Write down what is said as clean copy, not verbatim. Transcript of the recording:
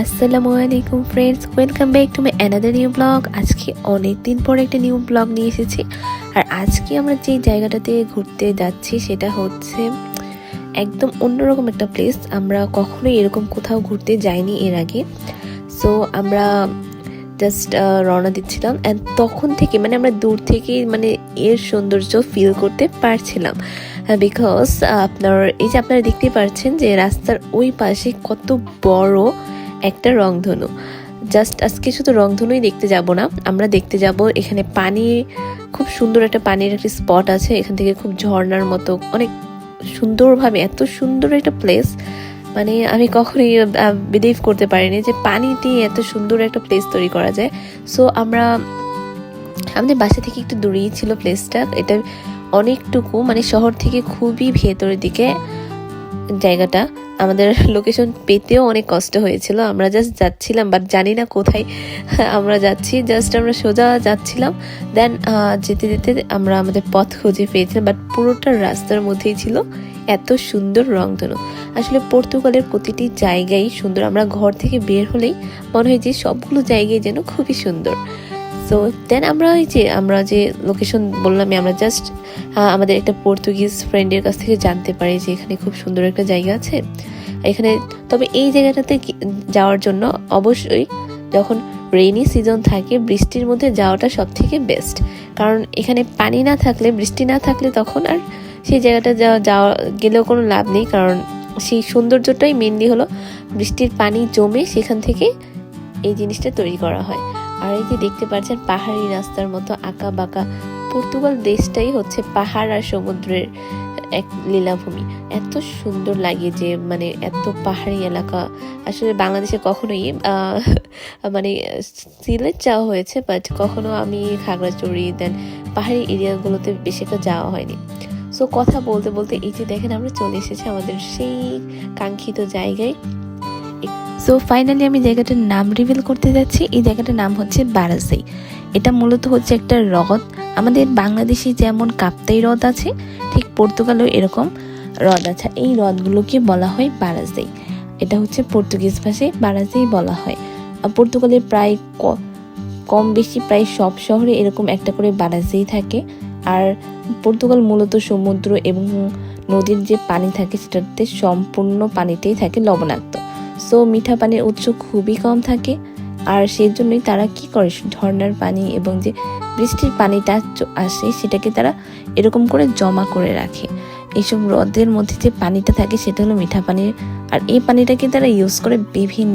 আসসালামু আলাইকুম friends, welcome back to my another new blog. আজকে অনেক দিন পর একটা নিউ ব্লগ নিয়ে এসেছি। আর আজকে আমরা যে জায়গাটাতে ঘুরতে যাচ্ছি সেটা হচ্ছে একদম অন্যরকম একটা প্লেস। আমরা কখনোই এরকম কোথাও ঘুরতে যাইনি এর আগে। সো আমরা জাস্ট রওনা দিচ্ছিলাম, অ্যান্ড তখন থেকে আমরা দূর থেকে এর সৌন্দর্য ফিল করতে পারছিলাম, বিকজ আপনারা দেখতে পাচ্ছেন যে রাস্তার ওই পাশে কত বড় একটা রংধনু। জাস্ট আজকে শুধু রংধনুই দেখতে যাব না, আমরা দেখতে যাব এখানে খুব সুন্দর একটা পানির একটা স্পট আছে। এখান থেকে খুব ঝর্ণার মতো অনেক সুন্দরভাবে, এত সুন্দর একটা প্লেস, আমি কখনোই বিলিভ করতে পারিনি যে পানি দিয়ে এত সুন্দর একটা প্লেস তৈরি করা যায়। সো আমাদের বাসা থেকে একটু দূরেই ছিল প্লেসটা। এটা অনেকটুকু শহর থেকে খুবই ভেতরের দিকে জায়গাটা। আমাদের লোকেশন পেতেও অনেক কষ্ট হয়েছিল। আমরা জাস্ট যাচ্ছিলাম, বাট জানি না কোথায় আমরা যাচ্ছি। জাস্ট আমরা সোজা যাচ্ছিলাম, দেন যেতে যেতে আমরা আমাদের পথ খুঁজে পেয়েছিলাম। বাট পুরোটা রাস্তার মধ্যেই ছিল এত সুন্দর রংধনু। আসলে পর্তুগালের প্রতিটি জায়গায় সুন্দর। আমরা ঘর থেকে বের হলেই মনে হয় যে সবগুলো জায়গায় যেন খুবই সুন্দর। সো দেন আমরা যে লোকেশন বললাম, আমরা জাস্ট আমাদের একটা পর্তুগিজ ফ্রেন্ডের কাছ থেকে জানতে পারি যে এখানে খুব সুন্দর একটা জায়গা আছে এখানে। তবে এই জায়গাটাতে যাওয়ার জন্য অবশ্যই যখন রেইনি সিজন থাকে, বৃষ্টির মধ্যে যাওয়াটা সব থেকে বেস্ট। কারণ এখানে পানি না থাকলে, বৃষ্টি না থাকলে তখন আর সেই জায়গাটা যাওয়া গেলেও কোনো লাভ নেই। কারণ সেই সৌন্দর্যটাই মেনলি হলো বৃষ্টির পানি জমে সেখান থেকে এই জিনিসটা তৈরি করা হয়। আর এই যে দেখতে পাচ্ছেন পাহাড়ি রাস্তার মতো আঁকা বাঁকা, পর্তুগাল দেশটাই হচ্ছে পাহাড় আর সমুদ্রের এক লীলাভূমি। এত সুন্দর লাগে যে এত পাহাড়ি এলাকা। আসলে বাংলাদেশে কখনোই সিলেট যাওয়া হয়েছে, বাট কখনো আমি খাগড়াছড়ি দেন পাহাড়ি এরিয়াগুলোতে বেশি একটা যাওয়া হয়নি। সো কথা বলতে বলতে এই যে দেখেন আমরা চলে এসেছি আমাদের সেই কাঙ্ক্ষিত জায়গায়। সো ফাইনালি আমি জায়গাটার নাম রিভিল করতে যাচ্ছি। এই জায়গাটার নাম হচ্ছে বারাসাই। এটা মূলত হচ্ছে একটা হ্রদ। আমাদের বাংলাদেশে যেমন কাপ্তাই হ্রদ আছে, ঠিক পর্তুগালেও এরকম হ্রদ আছে। এই হ্রদগুলোকে বলা হয় বারাসাই। এটা হচ্ছে পর্তুগিজ ভাষায় বারাসাই বলা হয়। পর্তুগালের প্রায় কম বেশি প্রায় সব শহরে এরকম একটা করে বারাসাই থাকে। আর পর্তুগাল মূলত সমুদ্র এবং নদীর যে পানি থাকে সেটাতে সম্পূর্ণ পানিতেই থাকে লবণাক্ত। সো মিঠা পানির উৎস খুবই কম থাকে। আর সেই জন্যই তারা কি করে, ঝর্ণার পানি এবং যে বৃষ্টির পানিটা আসে সেটাকে তারা এরকম করে জমা করে রাখে। এইসব হ্রদের মধ্যে যে পানিটা থাকে সেটা হলো মিঠা পানির। আর এই পানিটাকে তারা ইউজ করে বিভিন্ন